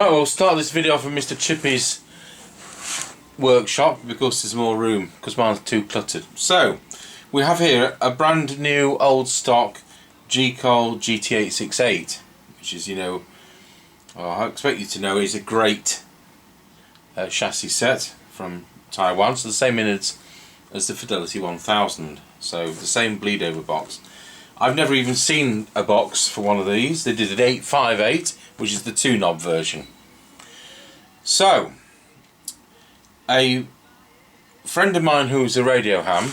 So I'll start this video off with Mr. Chippy's workshop because there's more room, because mine's too cluttered. So we have here a brand new old stock Gecol GT868, which is, you know, I expect you to know is a great chassis set from Taiwan. So the same innards as the Fidelity 1000, so the same bleed over box. I've never even seen a box for one of these. They did an 858, which is the 2-knob version. So, a friend of mine who's a radio ham,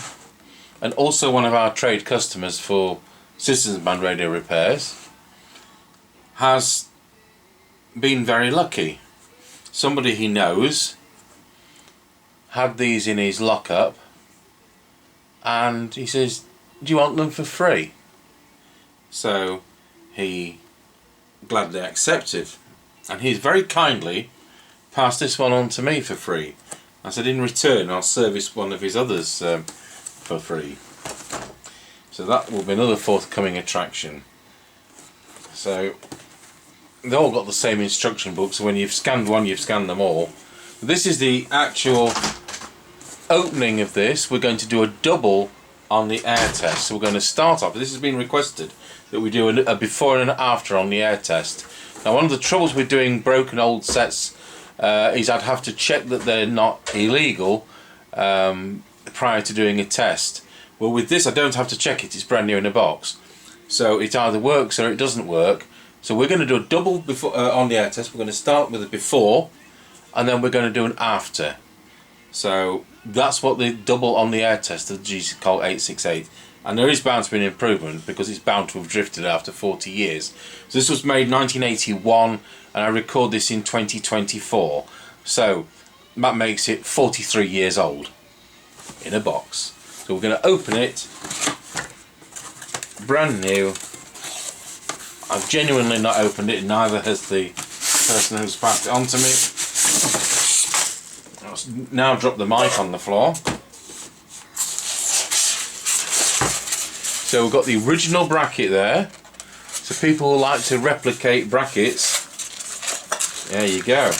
and also one of our trade customers for Citizens Band radio repairs, has been very lucky. Somebody he knows had these in his lockup, and he says, "Do you want them for free?" So he gladly accepted, and he's very kindly passed this one on to me for free. I said in return I'll service one of his others for free. So that will be another forthcoming attraction. So they've all got the same instruction book, so when you've scanned one you've scanned them all. This is the actual opening of this. We're going to do a double on the air test. So we're going to start off, this has been requested, that we do a before and an after on the air test. Now one of the troubles with doing broken old sets is I'd have to check that they're not illegal prior to doing a test. Well, with this I don't have to check it, it's brand new in a box. So it either works or it doesn't work. So we're going to do a double before on the air test. We're going to start with a before and then we're going to do an after. So that's what the double on the air test of the Gecol 868. And there is bound to be an improvement because it's bound to have drifted after 40 years. So this was made 1981 and I record this in 2024. So that makes it 43 years old in a box. So we're going to open it, brand new. I've genuinely not opened it, neither has the person who's passed it on to me. I'll now drop the mic on the floor. So we've got the original bracket there. So people who like to replicate brackets, there you go.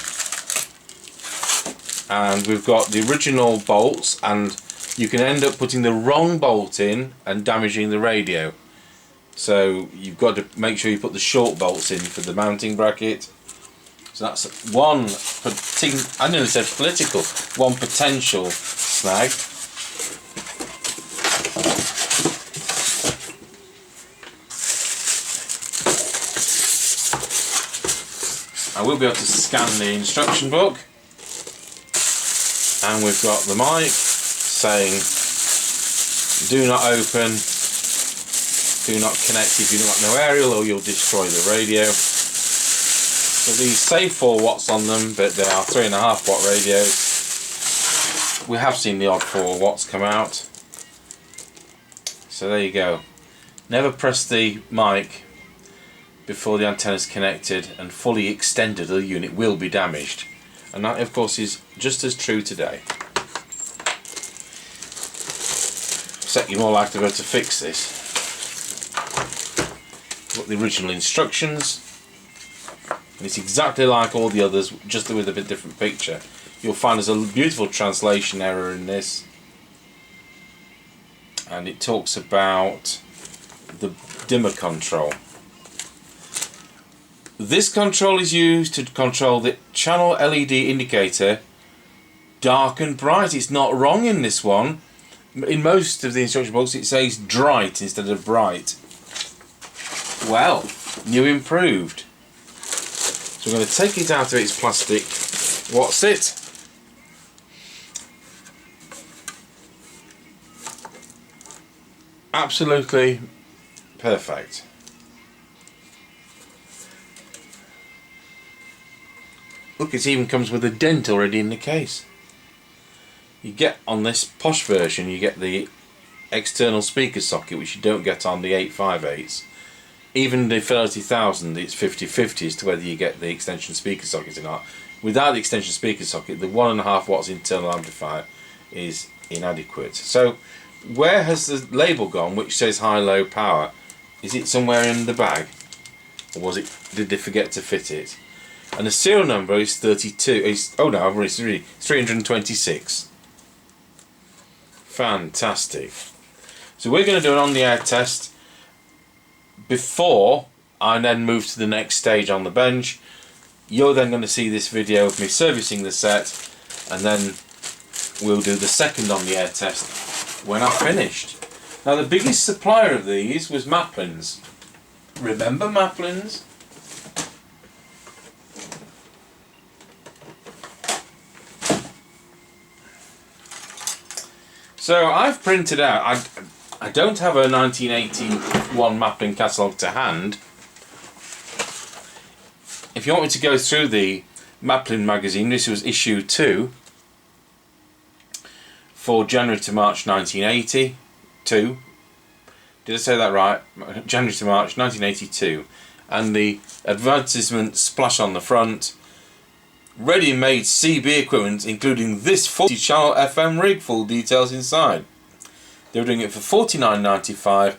And we've got the original bolts, and you can end up putting the wrong bolt in and damaging the radio. So you've got to make sure you put the short bolts in for the mounting bracket. So that's one, I nearly said political, one potential snag. I will be able to scan the instruction book, and we've got the mic saying do not open, do not connect if you've got no aerial or you'll destroy the radio. So these say 4 watts on them, but they are 3.5 watt radios. We have seen the odd 4 watts come out. So there you go. Never press the mic before the antenna is connected and fully extended, the unit will be damaged. And that of course is just as true today. Except you're more likely to be able to fix this. Got the original instructions. And it's exactly like all the others, just with a bit different picture. You'll find there's a beautiful translation error in this. And it talks about the dimmer control. This control is used to control the channel LED indicator dark and bright. It's not wrong in this one. In most of the instruction books it says bright instead of bright. Well, new improved. So we're going to take it out of its plastic. What's it? Absolutely perfect. Look, it even comes with a dent already in the case. You get on this posh version, you get the external speaker socket, which you don't get on the 858s. Even the Fidelity 1000, it's 50-50 as to whether you get the extension speaker socket or not. Without the extension speaker socket, the 1.5 watts internal amplifier is inadequate. So where has the label gone which says high-low power? Is it somewhere in the bag? Or did they forget to fit it? and the serial number is 32. Oh no, it's really 326. Fantastic. So we're going to do an on-the-air test before I then move to the next stage on the bench. You're then going to see this video of me servicing the set, and then we'll do the second on-the-air test when I've finished. Now the biggest supplier of these was Maplin's. Remember Maplin's? So I've printed out, I don't have a 1981 Maplin catalogue to hand. If you want me to go through the Maplin magazine, this was issue 2 for January to March 1982. Did I say that right? January to March 1982. And the advertisement splash on the front. Ready-made CB equipment, including this 40-channel FM rig. Full details inside. They were doing it for $49.95,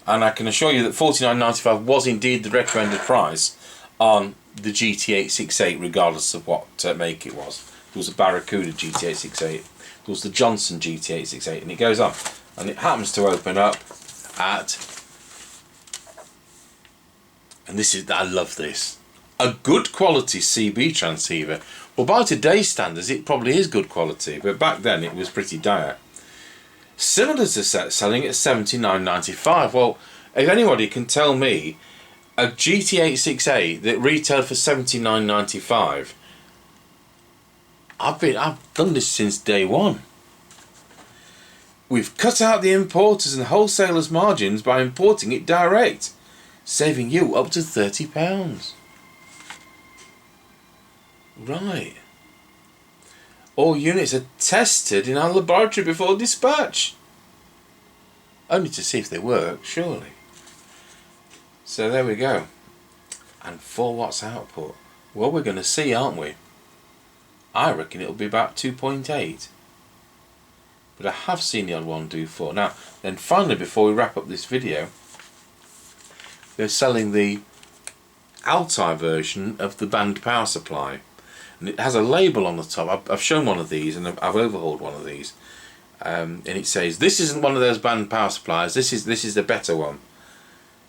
and I can assure you that $49.95 was indeed the recommended price on the GT868, regardless of what make it was. There was a Barracuda GT868, there was the Johnson GT868, and it goes on. And it happens to open up at, and this is, I love this, a good quality CB transceiver. Well, by today's standards it probably is good quality, but back then it was pretty dire. Similar to set selling at $79.95. Well, if anybody can tell me a GT868 that retailed for $79.95, I've done this since day one. We've cut out the importers and wholesalers' margins by importing it direct, saving you up to £30. Right. All units are tested in our laboratory before dispatch. Only to see if they work, surely. So there we go. And 4 watts output. Well, we're going to see, aren't we? I reckon it'll be about 2.8. But I have seen the odd one do 4. Now, then finally, before we wrap up this video, they're selling the Altai version of the band power supply. And it has a label on the top. I've shown one of these, and I've overhauled one of these, and it says this isn't one of those band power supplies. This is the better one.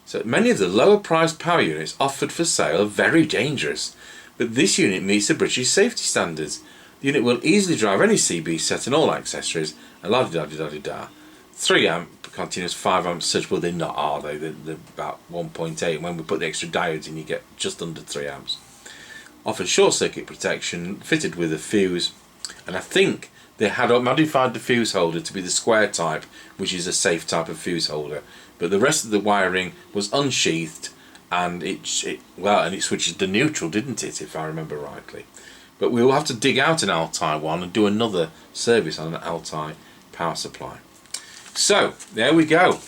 So many of the lower priced power units offered for sale are very dangerous, but this unit meets the British safety standards. The unit will easily drive any CB set and all accessories, and la da da da da. 3 amp continuous, 5 amp surge. Well, they're not, are they? They're about 1.8, and when we put the extra diodes in, you get just under 3 amps. Offers short circuit protection, fitted with a fuse, and I think they had modified the fuse holder to be the square type, which is a safe type of fuse holder, but the rest of the wiring was unsheathed, and it switches to neutral, didn't it, if I remember rightly. But we will have to dig out an Altai one and do another service on an Altai power supply. So there we go,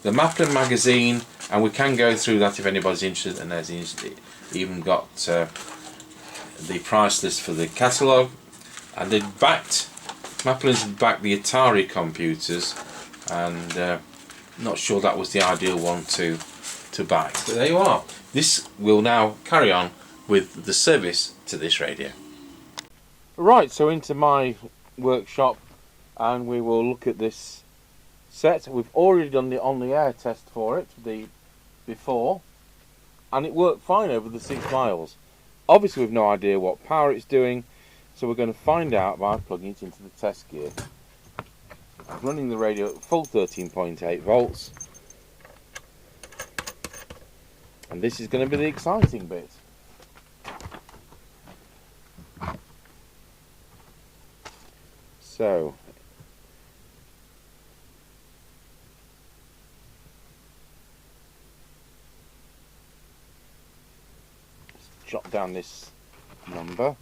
the Maplin magazine, and we can go through that if anybody's interested, and there's even got the price list for the catalogue, and they backed, Maplin's backed the Atari computers, and not sure that was the ideal one to back, but there you are. This will now carry on with the service to this radio. Right, so into my workshop, and we will look at this set. We've already done the on-the-air test for it before, and it worked fine over the 6 miles. Obviously we've no idea what power it's doing, so we're going to find out by plugging it into the test gear. Running the radio at full 13.8 volts, and this is going to be the exciting bit. So let's jot down this number.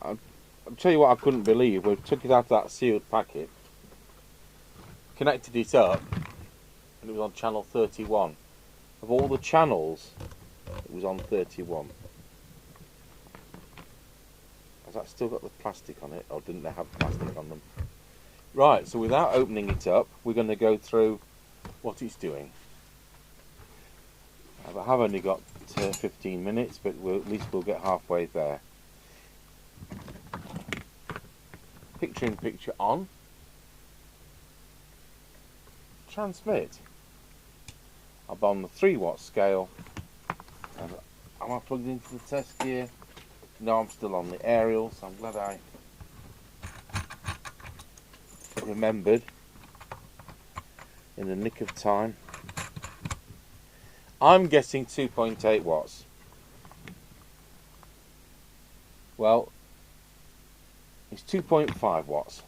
I'll tell you what I couldn't believe. We took it out of that sealed packet, connected it up, and it was on channel 31. Of all the channels, it was on 31. Has that still got the plastic on it, or didn't they have plastic on them? Right, so without opening it up, we're going to go through what it's doing. I have only got 15 minutes, but at least we'll get halfway there. Picture in picture on. Transmit. I'm on the 3-watt scale. And am I plugged into the test gear? No, I'm still on the aerial, so I'm glad I remembered in the nick of time. I'm getting 2.8 watts. Well, it's 2.5 watts.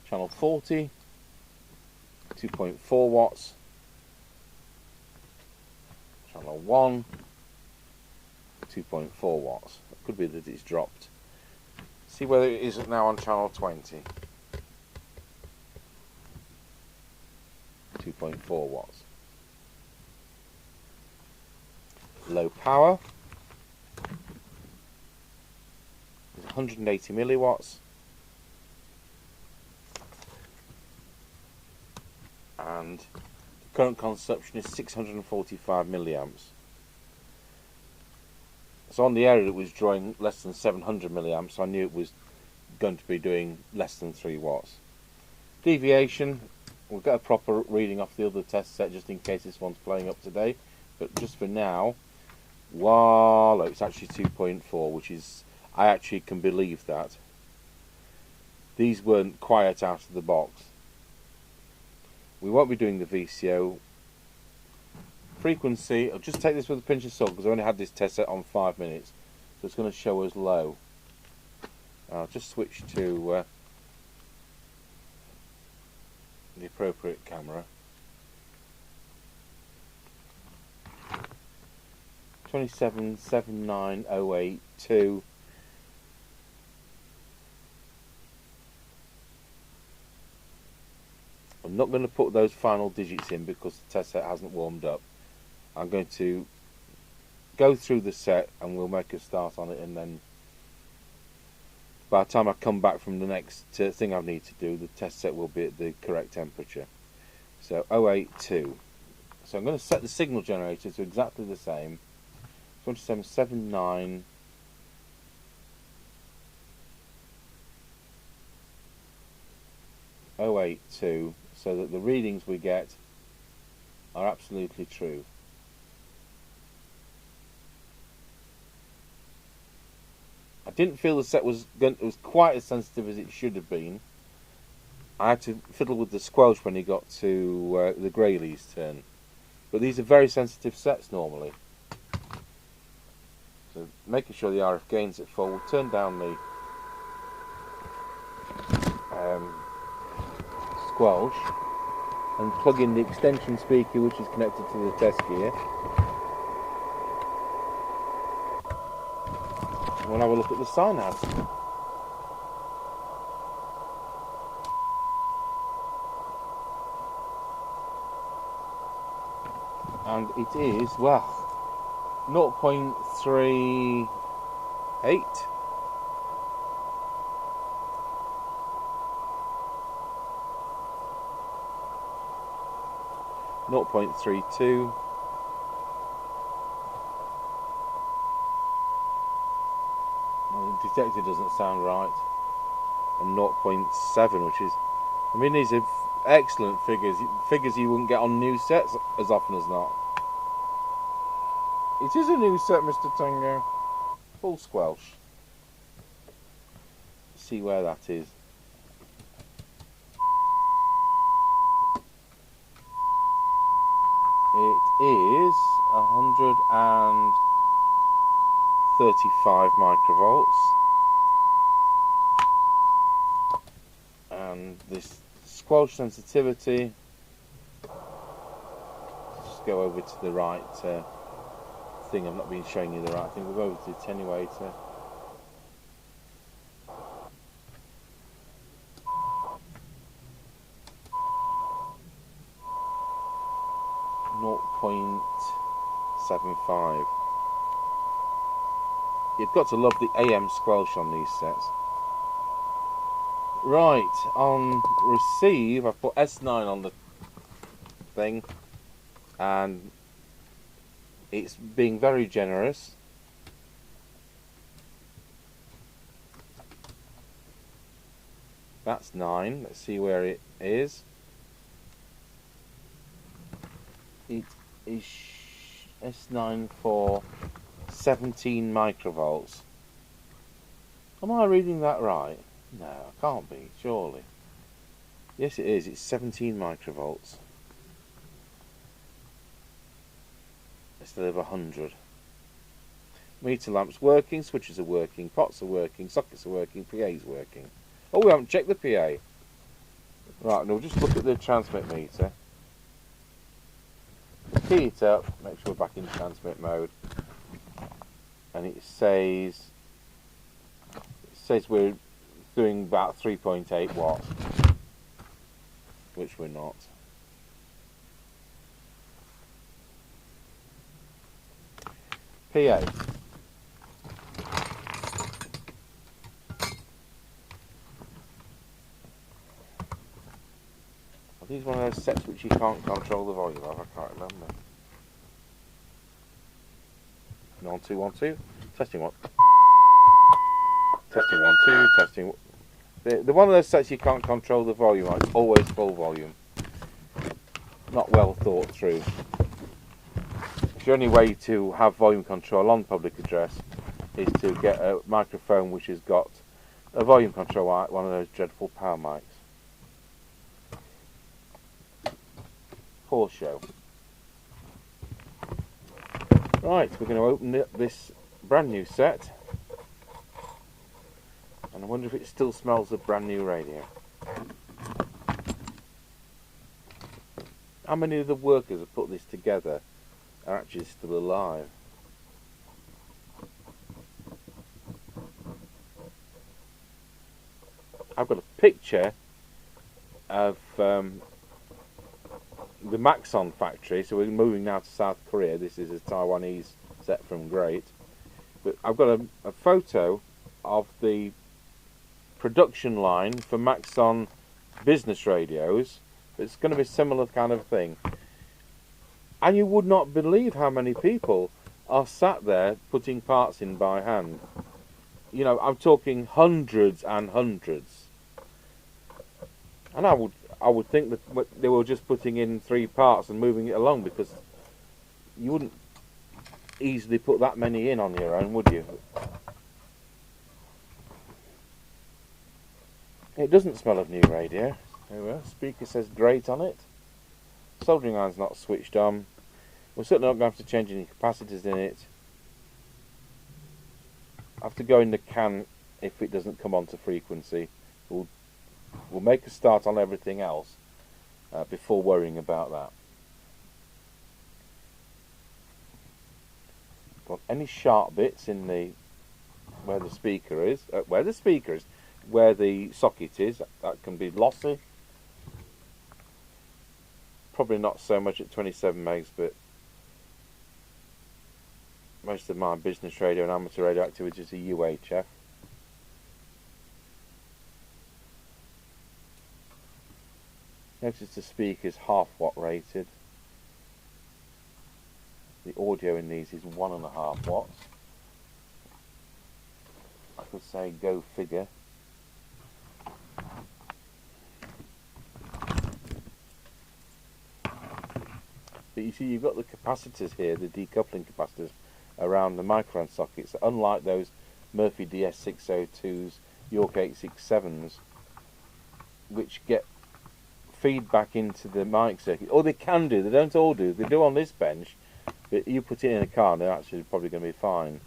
Channel 40, 2.4 watts. Channel 1, 2.4 watts. It could be that it's dropped. See whether it is now on channel 20. 2.4 watts. Low power is 180 milliwatts. And the current consumption is 645 milliamps. So on the area it was drawing less than 700 milliamps, so I knew it was going to be doing less than 3 watts. Deviation, we'll get a proper reading off the other test set just in case this one's playing up today, but just for now, voila, it's actually 2.4, which is, I actually can believe that. These weren't quiet out of the box. We won't be doing the VCO. Frequency, I'll just take this with a pinch of salt because I only had this test set on 5 minutes, so it's going to show us low. I'll just switch to the appropriate camera. 2779082. I'm not going to put those final digits in because the test set hasn't warmed up. I'm going to go through the set and we'll make a start on it, and then by the time I come back from the next thing I need to do, the test set will be at the correct temperature. So 082. So I'm going to set the signal generator to exactly the same. 2779 082, so that the readings we get are absolutely true. I didn't feel the set was quite as sensitive as it should have been. I had to fiddle with the squelch when he got to the Grayleys turn. But these are very sensitive sets normally. So making sure the RF gain's at full, we'll turn down the squelch and plug in the extension speaker which is connected to the test gear. And we'll have a look at the synapse. And it is, well, 0.38. Not 0.32. The detector doesn't sound right. And 0.7, which is, I mean, these are excellent figures you wouldn't get on new sets as often as not. It is a new set, Mr. Tango. Full squelch. See where that is. It is 135 microvolts. And this squelch sensitivity, just go over to the right thing. I've not been showing you the right thing. We'll go over to the attenuator. 0.75. You've got to love the AM squelch on these sets. Right, on receive, I've put S9 on the thing, and it's being very generous. That's 9. Let's see where it is. It is S9 for 17 microvolts. Am I reading that right? No, I can't be, surely. Yes, it is. It's 17 microvolts. Instead of 100. Meter lamps working, switches are working, pots are working, sockets are working, PA's working. Oh, we haven't checked the PA. Right, now we'll just look at the transmit meter. Key it up, make sure we're back in transmit mode. And it says we're doing about 3.8 watts, which we're not. PA. Are these one of those sets which you can't control the volume of? I can't remember. 1 2 1 2. Testing 1. Testing 1 2. Testing. The one of those sets you can't control the volume on. It's always full volume. Not well thought through. The only way to have volume control on public address is to get a microphone which has got a volume control, one of those dreadful power mics. Horse show. Right, we're going to open this brand new set, and I wonder if it still smells of brand new radio. How many of the workers have put this together are actually still alive? I've got a picture of the Maxon factory, so we're moving now to South Korea. This is a Taiwanese set from Great, but I've got a photo of the production line for Maxon business radios. It's going to be a similar kind of thing, and you would not believe how many people are sat there putting parts in by hand. You know, I'm talking hundreds and hundreds, and I would think that they were just putting in 3 parts and moving it along, because you wouldn't easily put that many in on your own, would you? It doesn't smell of new radio. There we are. Speaker says Great on it. Soldering iron's not switched on. We're certainly not going to have to change any capacitors in it. I have to go in the can if it doesn't come onto frequency. We'll make a start on everything else before worrying about that. Got any sharp bits in the where the speaker is, where the socket is, that can be lossy. Probably not so much at 27 megs, but most of my business radio and amateur radio activities are UHF. Notice the speaker's half watt rated. The audio in these is 1.5 watts. I could say go figure. But you see, you've got the capacitors here, the decoupling capacitors around the microphone sockets, unlike those Murphy DS602s, York 867s, which get feedback into the mic circuit. Or they can do, they don't all do. They do on this bench, but you put it in a car and they're actually probably going to be fine.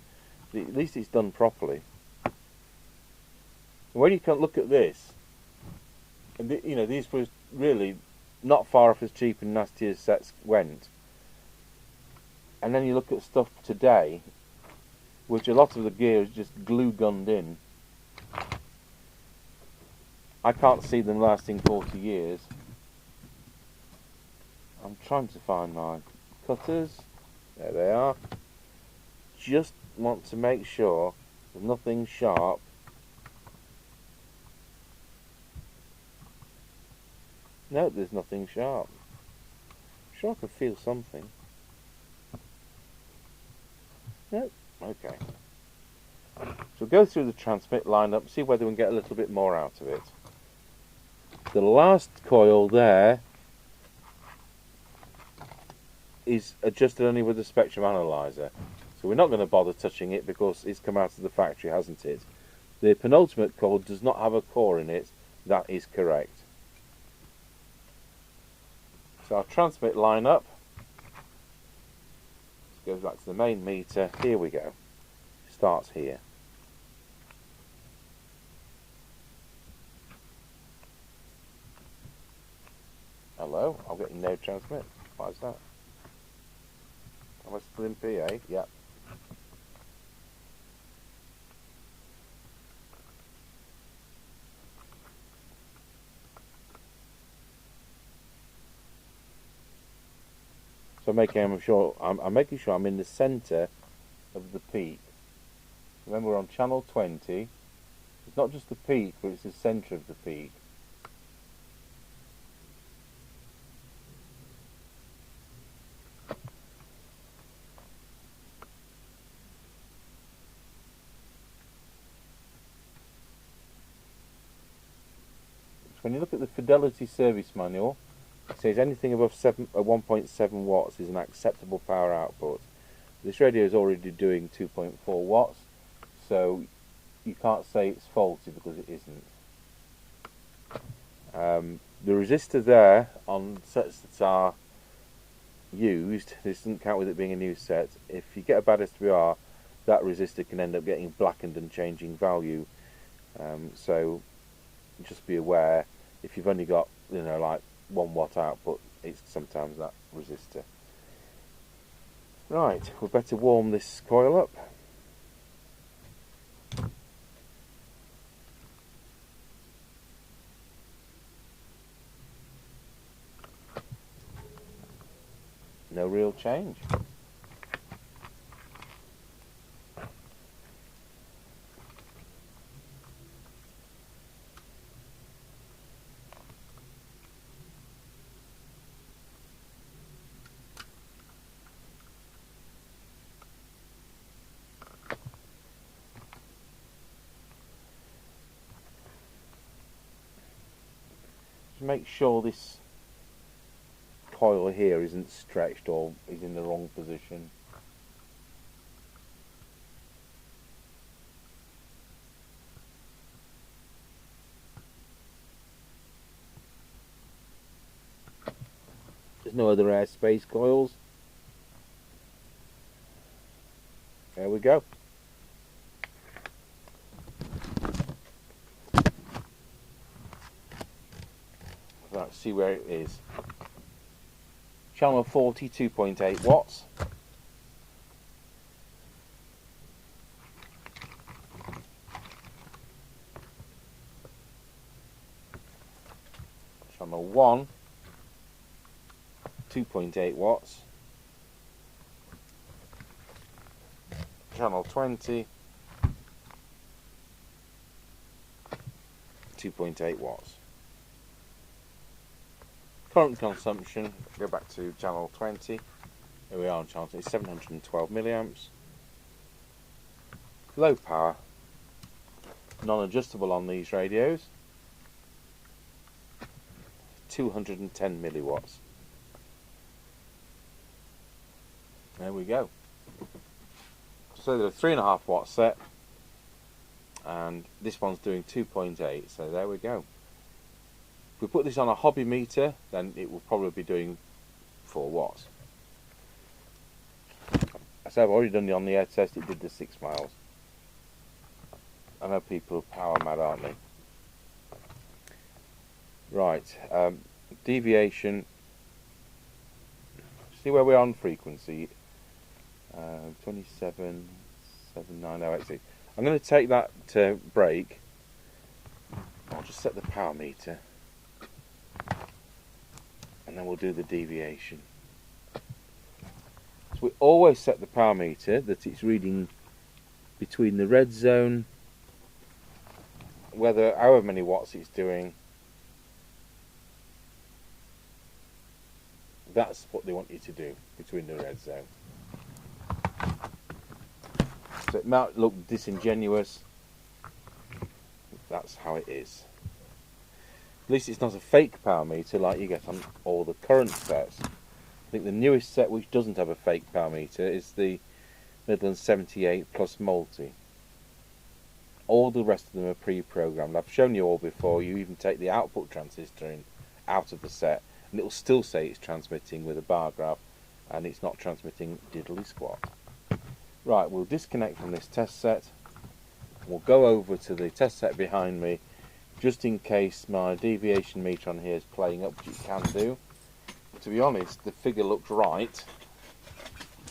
But at least it's done properly. And when you can look at this, and you know, these were really not far off as cheap and nasty as sets went. And then you look at stuff today, which a lot of the gear is just glue gunned in. I can't see them lasting 40 years. I'm trying to find my cutters. There they are. Just want to make sure there's nothing sharp. No, there's nothing sharp. I'm sure I can feel something. No, okay. So we'll go through the transmit lineup, see whether we can get a little bit more out of it. The last coil there is adjusted only with the spectrum analyzer, so we're not going to bother touching it because it's come out of the factory, hasn't it? The penultimate coil does not have a core in it. That is correct. So our transmit lineup goes back to the main meter. Here we go. Starts here. Hello, I'm getting no transmit. Why is that? Am I still in PA? Yep. So I'm making sure I'm in the centre of the peak. Remember, we're on channel 20. It's not just the peak, but it's the centre of the peak. When you look at the Fidelity Service Manual, it says anything above 1.7 watts is an acceptable power output. This radio is already doing 2.4 watts, so you can't say it's faulty because it isn't. The resistor there on sets that are used, this doesn't count with it being a new set, if you get a bad SWR, that resistor can end up getting blackened and changing value. So just be aware, if you've only got, you know, like 1 watt output, it's sometimes that resistor. Right, we better warm this coil up. No real change. Make sure this coil here isn't stretched or is in the wrong position. There's no other airspace coils. There we go. Right, see where it is. Channel 40, 2.8 watts. Channel 1, 2.8 watts. Channel 20, 2.8 watts. Current consumption, go back to channel 20, here we are on channel 20, 712 milliamps. Low power, non-adjustable on these radios, 210 milliwatts. There we go. So they're a 3.5 watt set, and this one's doing 2.8, so there we go. If we put this on a hobby meter, then it will probably be doing 4 watts. So I've already done it on the air test, it did the 6 miles. I know people are power mad, aren't they? Right, deviation. See where we are on frequency. 27,79086. I'm going to take that to break. I'll just set the power meter, and then we'll do the deviation. we always set the power meter that it's reading between the red zone, whether however many watts it's doing. That's what they want you to do, between the red zone. So it might look disingenuous. That's how it is. At least it's not a fake power meter like you get on all the current sets. I think the newest set which doesn't have a fake power meter is the Midland 78 Plus Multi. All the rest of them are pre-programmed. I've shown you all before. You even take the output transistor out of the set and it will still say it's transmitting with a bar graph, and it's not transmitting diddly squat. Right, we'll disconnect from this test set. We'll go over to the test set behind me, just in case my deviation meter on here is playing up, which it can do. To be honest, the figure looks right.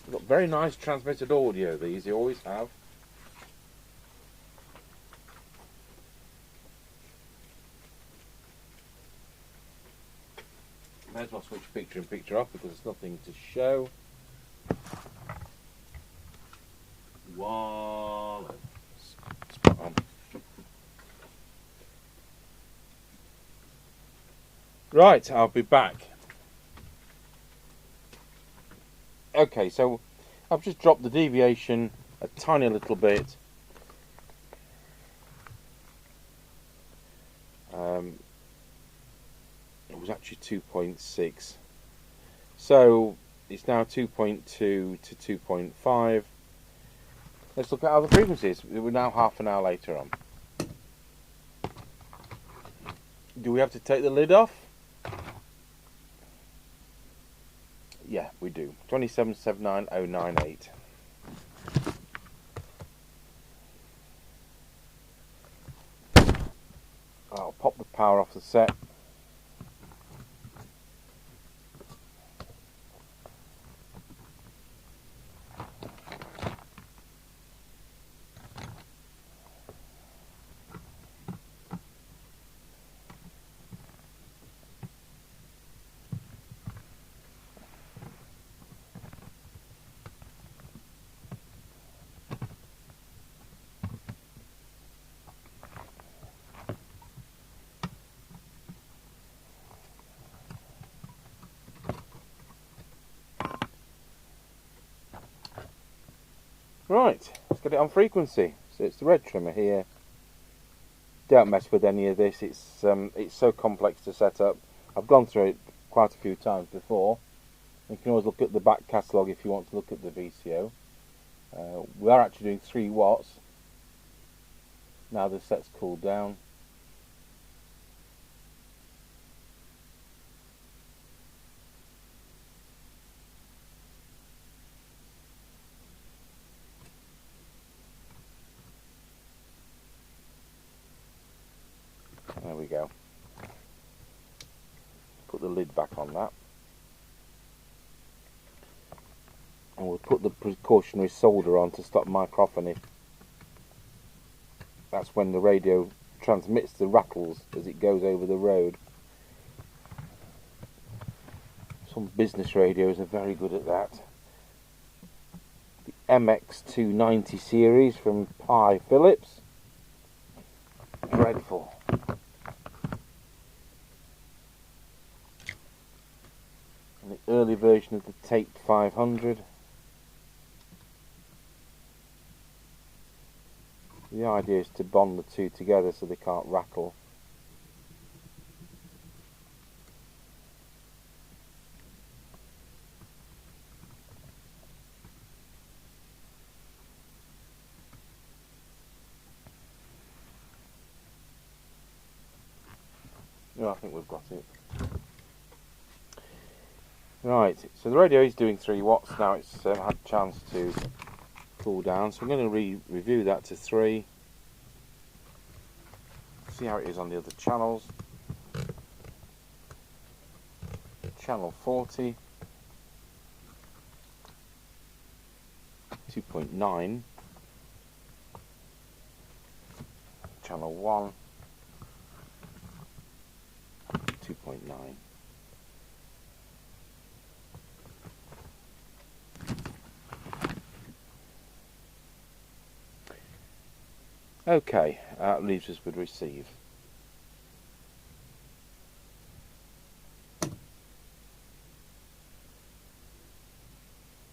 They've got very nice transmitted audio, these, you always have. May as well switch picture in picture off because there's nothing to show. Voila. Spot on. Right, I'll be back. Okay, so I've just dropped the deviation a tiny little bit. It was actually 2.6. So it's now 2.2 to 2.5. Let's look at other frequencies. We're now half an hour later on. Do we have to take the lid off? Yeah, we do. 2779098. I'll pop the power off the set. Right, let's get it on frequency. So it's the red trimmer here. Don't mess with any of this. It's so complex to set up. I've gone through it quite a few times before. You can always look at the back catalogue if you want to look at the VCO. We are actually doing 3 watts. Now the set's cooled down. There we go. Put the lid back on that. And we'll put the precautionary solder on to stop microphony. That's when the radio transmits the rattles as it goes over the road. Some business radios are very good at that. The MX290 series from Pi Philips. Dreadful. And the early version of the Tape 500. The idea is to bond the two together so they can't rattle. No, I think we've got it. Right, so the radio is doing 3 watts now. It's had a chance to cool down, so I'm going to review that to 3. See how it is on the other channels. Channel 40, 2.9, channel 1, 2.9. Okay, that leaves us with receive. So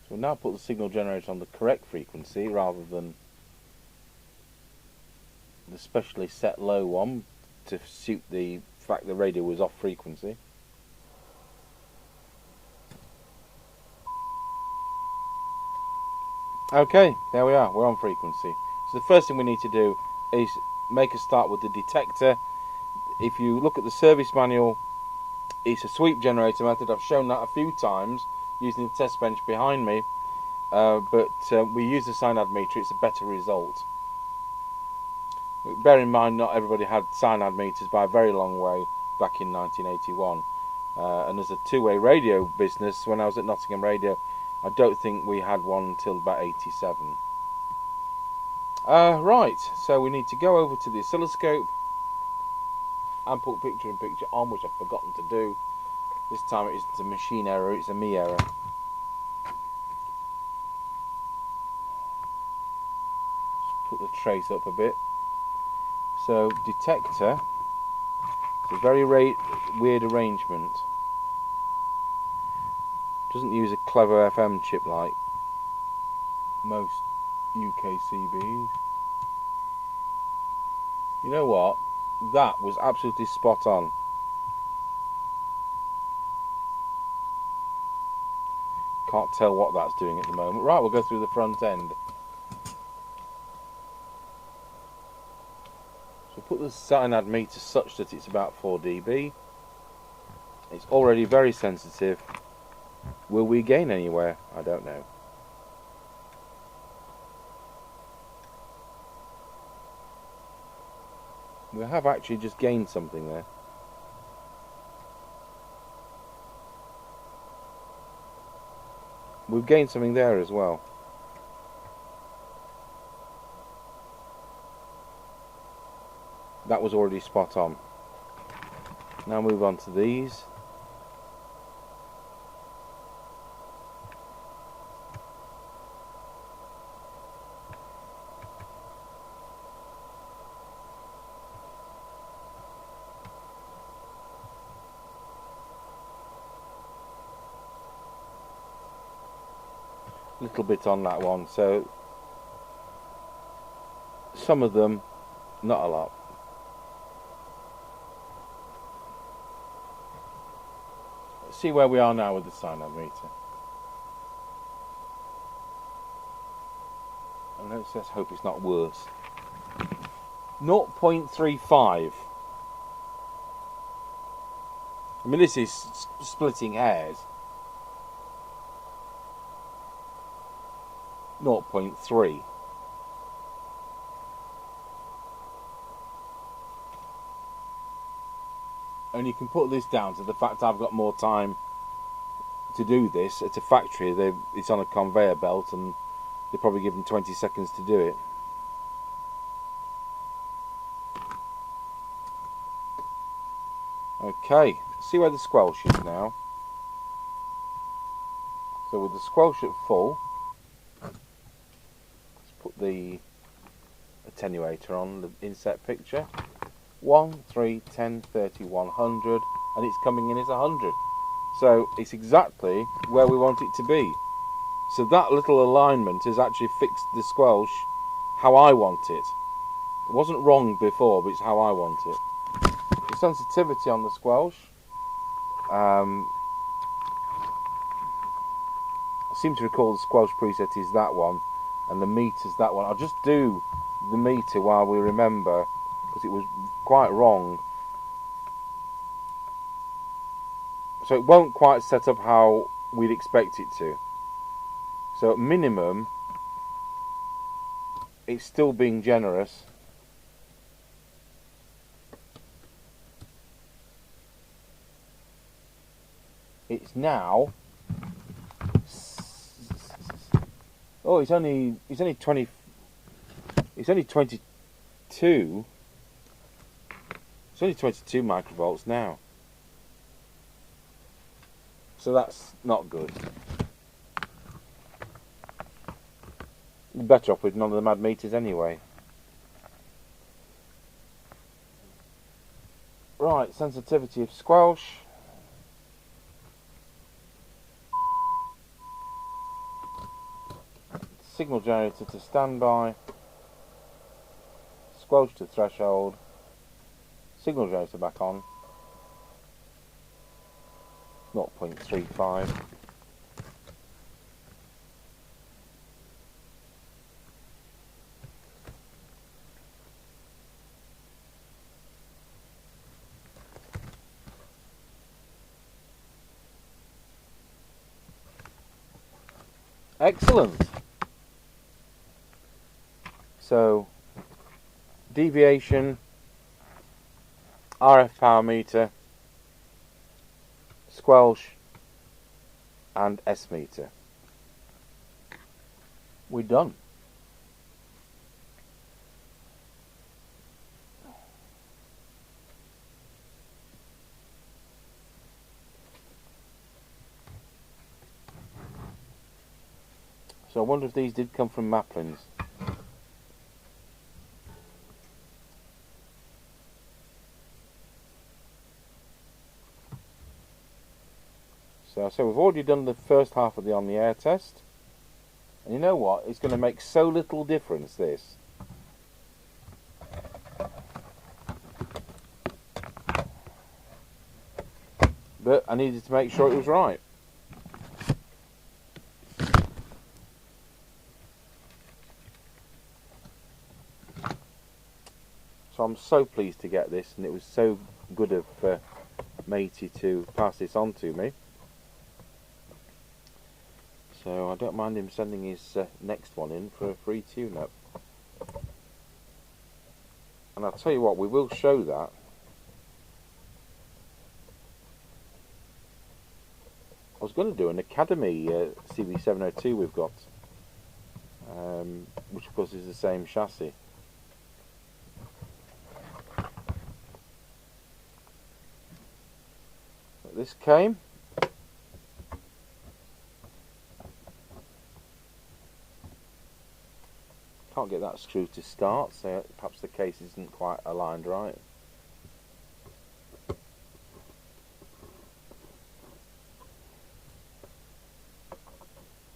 we'll now put the signal generator on the correct frequency rather than the specially set low one to suit the fact the radio was off frequency. Okay, there we are, we're on frequency. So the first thing we need to do is make a start with the detector. If you look at the service manual, it's a sweep generator method. I've shown that a few times using the test bench behind me, but we use the cyanide meter, it's a better result. Bear in mind, not everybody had cyanide meters by a very long way back in 1981. And as a two-way radio business, when I was at Nottingham Radio, I don't think we had one until about 87. Right, so we need to go over to the oscilloscope and put picture-in-picture on, which I've forgotten to do. This time it isn't a machine error, it's a me error. Just put the trace up a bit. So, detector, it's a very weird arrangement. Doesn't use a clever FM chip like most UKCBs. You know what? That was absolutely spot on. Can't tell what that's doing at the moment. Right, we'll go through the front end. So put the cyanide meter such that it's about 4 dB. It's already very sensitive. Will we gain anywhere? I don't know. We have actually just gained something there. We've gained something there as well. That was already spot on. Now move on to these. Little bit on that one, so some of them, not a lot. Let's see where we are now with the cyanide meter. And let's hope it's not worse. 0.35. I mean, this is splitting hairs. 0.3. And you can put this down to the fact I've got more time to do this. At a factory, it's on a conveyor belt and they probably give them 20 seconds to do it. Okay, see where the squelch is now. So with the squelch at full, put the attenuator on the inset picture. 1, 3, 10, 30, 100, and it's coming in as 100. So it's exactly where we want it to be. So that little alignment has actually fixed the squelch how I want it. It wasn't wrong before, but it's how I want it. The sensitivity on the squelch, I seem to recall the squelch preset is that one, and the meter's that one. I'll just do the meter while we remember, because it was quite wrong. So it won't quite set up how we'd expect it to. So at minimum, it's still being generous. It's now. Oh, it's only 20. It's only 22. It's only 22 microvolts now. So that's not good. Better off with none of the mad meters anyway. sensitivity of squelch. Signal generator to standby. Squelch to threshold. Signal generator back on. 0.35. Excellent. So, deviation, RF power meter, squelch and S meter. We're done. So I wonder if these did come from Maplin's. So we've already done the first half of the on the air test, and you know what, it's going to make so little difference, this. But I needed to make sure it was right. So I'm so pleased to get this, and it was so good of Matey to pass this on to me. So I don't mind him sending his next one in for a free tune-up. And I'll tell you what, we will show that. I was going to do an Academy CB702 we've got, which of course is the same chassis. But this came. Can't get that screw to start, so perhaps the case isn't quite aligned right.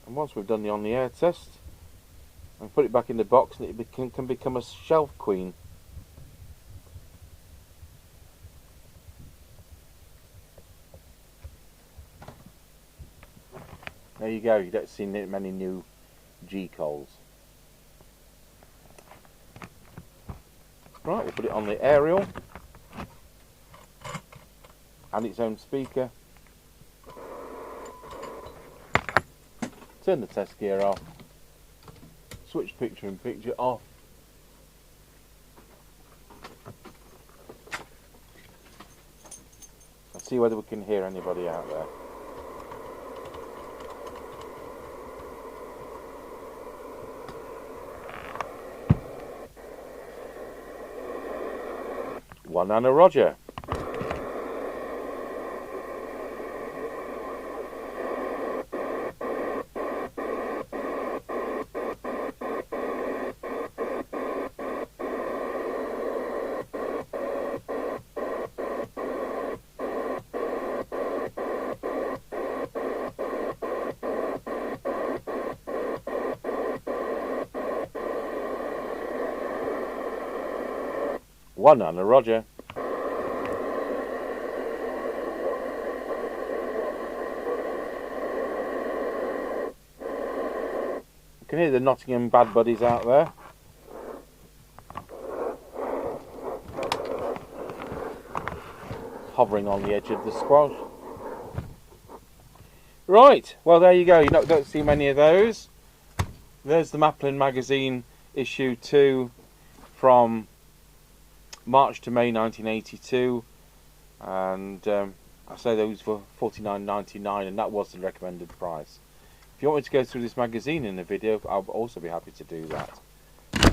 And once we've done the on the air test, and put it back in the box, and it can become a shelf queen. There you go. You don't see many new Gecols. Right, we'll put it on the aerial and its own speaker. Turn the test gear off. Switch picture in picture off. Let's see whether we can hear anybody out there. One and a Roger. One and a Roger. You can hear the Nottingham bad buddies out there. Hovering on the edge of the squash. Right, well there you go. You don't see many of those. There's the Maplin magazine issue 2 from March to May 1982, and I say those for $49.99, and that was the recommended price. If you want me to go through this magazine in a video, I'll also be happy to do that.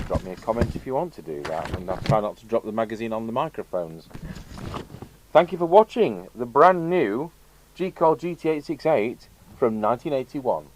Drop me a comment if you want to do that, and I'll try not to drop the magazine on the microphones. Thank you for watching the brand new Gecol GT868 from 1981.